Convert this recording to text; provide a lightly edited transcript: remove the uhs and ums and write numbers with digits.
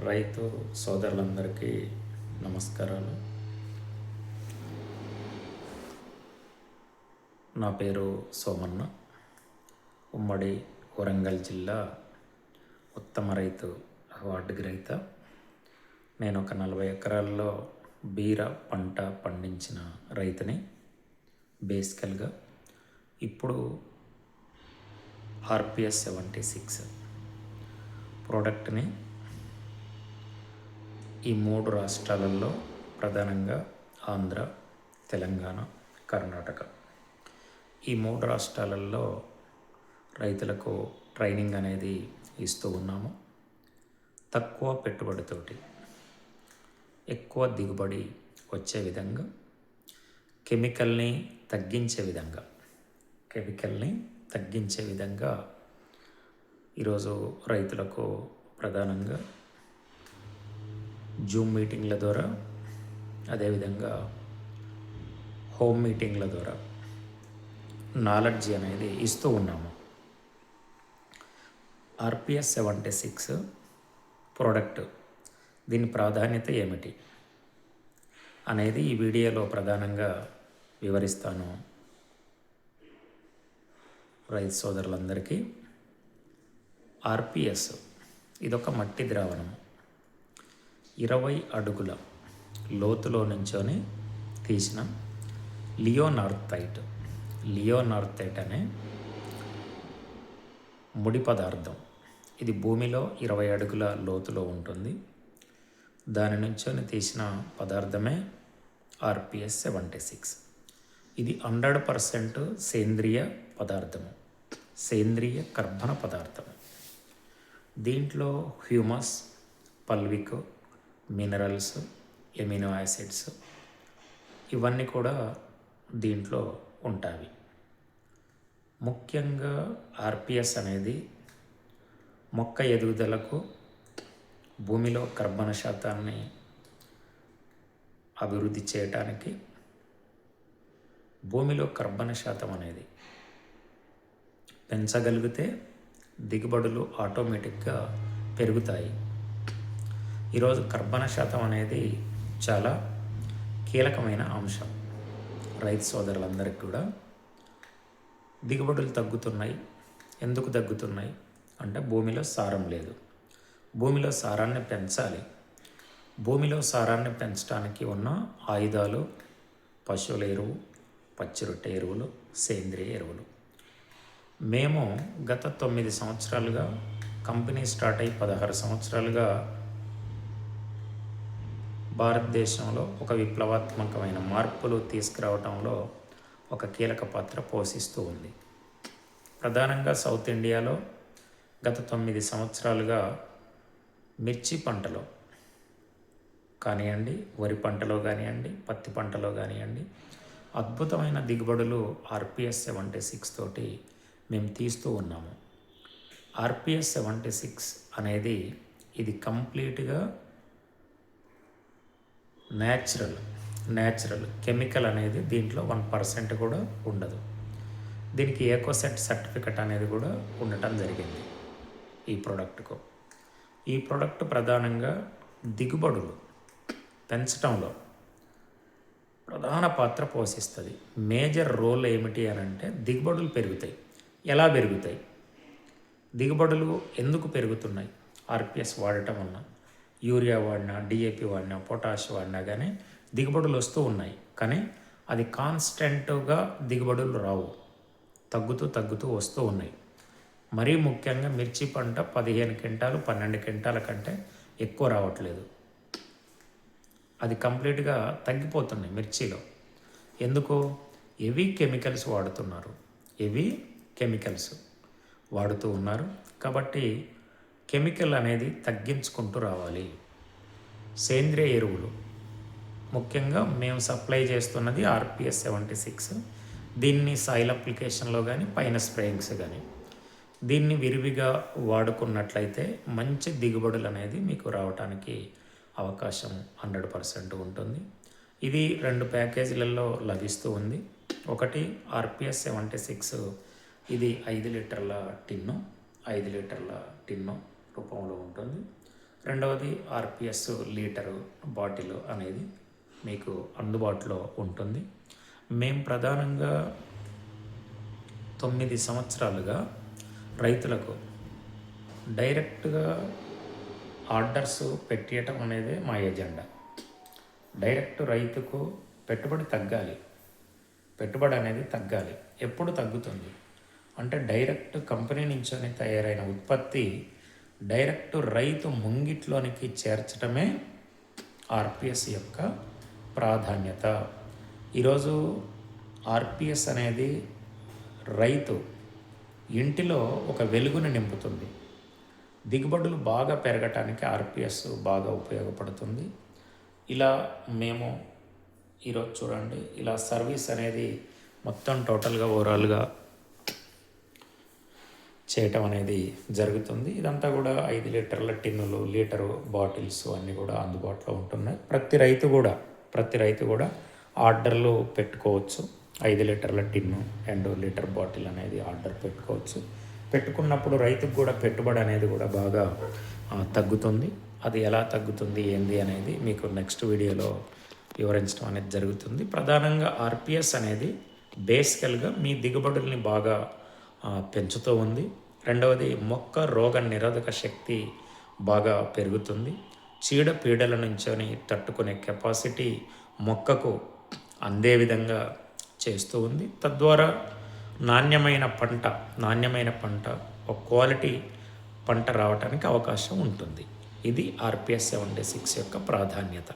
రైతు సోదరులందరికీ నమస్కారాలు. నా పేరు సోమన్న. ఉమ్మడి వరంగల్ జిల్లా ఉత్తమ రైతు అవార్డు గ్రహీత. నేను ఒక 40 ఎకరాల్లో బీర పంట పండించిన రైతుని. బేసికల్గా ఇప్పుడు RPS 76 ప్రోడక్ట్ని ఈ 3 రాష్ట్రాలలో, ప్రధానంగా ఆంధ్ర, తెలంగాణ, కర్ణాటక, ఈ 3 రాష్ట్రాలలో రైతులకు ట్రైనింగ్ అనేది ఇస్తూ ఉన్నాము. తక్కువ పెట్టుబడితోటి ఎక్కువ దిగుబడి వచ్చే విధంగా, కెమికల్ని తగ్గించే విధంగా ఈరోజు రైతులకు ప్రధానంగా జూమ్ మీటింగ్ల ద్వారా, అదేవిధంగా హోమ్ మీటింగ్ల ద్వారా నాలెడ్జ్ అనేది ఇస్తూ ఉన్నాము. RPS 76 ప్రోడక్ట్, దీని ప్రాధాన్యత ఏమిటి అనేది ఈ వీడియోలో ప్రధానంగా వివరిస్తాను రైతు సోదరులందరికీ. RPS ఇదొక మట్టి ద్రావణం. 20 అడుగుల లోతులో నుంచొని తీసిన లియోనార్థైట్ అనే ముడి పదార్థం. ఇది భూమిలో 20 అడుగుల లోతులో ఉంటుంది. దాని నుంచొని తీసిన పదార్థమే RPS 76. ఇది 100% సేంద్రియ పదార్థము, సేంద్రియ కర్బన పదార్థము. దీంట్లో humus, fulvic, minerals, amino acids ఇవన్నీ కూడా దీంట్లో ఉంటాయి. ముఖ్యంగా RPS అనేది మొక్క ఎదుగుదలకు, భూమిలో కర్బన శాతాన్ని అభివృద్ధి చేయటానికి, భూమిలో కర్బన శాతం అనేది పెంచగలిగితే దిగుబడులు ఆటోమేటిక్గా పెరుగుతాయి. ఈరోజు కర్బన శాతం అనేది చాలా కీలకమైన అంశం. రైతు సోదరులందరికీ కూడా దిగుబడులు తగ్గుతున్నాయి. ఎందుకు తగ్గుతున్నాయి అంటే భూమిలో సారం లేదు. భూమిలో సారాన్ని పెంచాలి. భూమిలో సారాన్ని పెంచడానికి ఉన్న ఆయుధాలు పశువుల ఎరువు, పచ్చిరొట్టె ఎరువులు, సేంద్రియ ఎరువులు. మేము గత 9 సంవత్సరాలుగా, కంపెనీ స్టార్ట్ అయ్యి 16 సంవత్సరాలుగా భారతదేశంలో ఒక విప్లవాత్మకమైన మార్పులు తీసుకురావడంలో ఒక కీలక పాత్ర పోషిస్తూ ఉంది. ప్రధానంగా సౌత్ ఇండియాలో గత 9 సంవత్సరాలుగా మిర్చి పంటలో కానివ్వండి, వరి పంటలో కానివ్వండి, పత్తి పంటలో కానివ్వండి, అద్భుతమైన దిగుబడులు RPS 76 తోటి మేము తీస్తూ ఉన్నాము. RPS 76 అనేది ఇది కంప్లీట్గా న్యాచురల్ కెమికల్ అనేది దీంట్లో 1% కూడా ఉండదు. దీనికి ఏకోసెట్ సర్టిఫికెట్ అనేది కూడా ఉండటం జరిగింది ఈ ప్రోడక్ట్కు. ఈ ప్రోడక్ట్ ప్రధానంగా దిగుబడులు పెంచడంలో ప్రధాన పాత్ర పోషిస్తుంది. మేజర్ రోల్ ఏమిటి అని అంటే దిగుబడులు పెరుగుతాయి. ఎలా పెరుగుతాయి? దిగుబడులు ఎందుకు పెరుగుతున్నాయి? RPS వాడటం వలన. యూరియా వాడినా, DAP వాడినా, పొటాష్ వాడినా కానీ దిగుబడులు వస్తూ ఉన్నాయి. కానీ అది కాన్స్టెంట్గా దిగుబడులు రావు, తగ్గుతూ వస్తూ ఉన్నాయి. మరీ ముఖ్యంగా మిర్చి పంట 15 క్వింటాలు 12 క్వింటాల కంటే ఎక్కువ రావట్లేదు. అది కంప్లీట్గా తగ్గిపోతున్నాయి మిర్చిలో. ఎందుకు? హెవీ కెమికల్స్ వాడుతూ ఉన్నారు. కాబట్టి కెమికల్ అనేది తగ్గించుకుంటూ రావాలి. సేంద్రియ ఎరువులు ముఖ్యంగా మేము సప్లై చేస్తున్నది RPS 76. దీన్ని సాయిల్ అప్లికేషన్లో కానీ, పైన స్ప్రేయింగ్స్ కానీ దీన్ని విరివిగా వాడుకున్నట్లయితే మంచి దిగుబడులు అనేది మీకు రావడానికి అవకాశం 100% ఉంటుంది. ఇది 2 ప్యాకేజీలలో లభిస్తూ ఉంది. ఒకటి RPS 76, ఇది 5 లీటర్ల టిన్ను రూపంలో ఉంటుంది. రెండవది ఆర్పిఎస్ లీటరు బాటిల్ అనేది మీకు అందుబాటులో ఉంటుంది. మేము ప్రధానంగా 9 సంవత్సరాలుగా రైతులకు డైరెక్ట్గా ఆర్డర్స్ పెట్టేయటం అనేది మా ఎజెండా. డైరెక్ట్ రైతుకు పెట్టుబడి అనేది తగ్గాలి. ఎప్పుడు తగ్గుతుంది అంటే డైరెక్ట్ కంపెనీ నుంచి తయారైన ఉత్పత్తి డైరెక్ట్ రైతు ముంగిట్లోనికి చేర్చడమే ఆర్పిఎస్ యొక్క ప్రాధాన్యత. ఈరోజు ఆర్పిఎస్ అనేది రైతు ఇంటిలో ఒక వెలుగును నింపుతుంది. దిగుబడులు బాగా పెరగటానికి ఆర్పిఎస్ బాగా ఉపయోగపడుతుంది. ఇలా మేము ఈరోజు చూడండి, ఇలా సర్వీస్ అనేది మొత్తం టోటల్గా ఓవరాల్గా చేయటం అనేది జరుగుతుంది. ఇదంతా కూడా 5 లీటర్ల టిన్నులు, లీటరు బాటిల్స్ అన్నీ కూడా అందుబాటులో ఉంటున్నాయి. ప్రతి రైతు కూడా ఆర్డర్లు పెట్టుకోవచ్చు. 5 లీటర్ల టిన్ను అండ్ లీటర్ బాటిల్ అనేది ఆర్డర్ పెట్టుకోవచ్చు. పెట్టుకున్నప్పుడు రైతుకు కూడా పెట్టుబడి అనేది కూడా బాగా తగ్గుతుంది. అది ఎలా తగ్గుతుంది ఏంది అనేది మీకు నెక్స్ట్ వీడియోలో వివరించడం అనేది జరుగుతుంది. ప్రధానంగా ఆర్పిఎస్ అనేది బేసికల్గా మీ దిగుబడుల్ని బాగా పెంచుతూ ఉంది. రెండవది మొక్క రోగ నిరోధక శక్తి బాగా పెరుగుతుంది. చీడపీడల నుంచి తట్టుకునే కెపాసిటీ మొక్కకు అందే విధంగా చేస్తూ ఉంది. తద్వారా నాణ్యమైన పంట ఒక క్వాలిటీ పంట రావడానికి అవకాశం ఉంటుంది. ఇది ఆర్పిఎస్ 7 6 యొక్క ప్రాధాన్యత.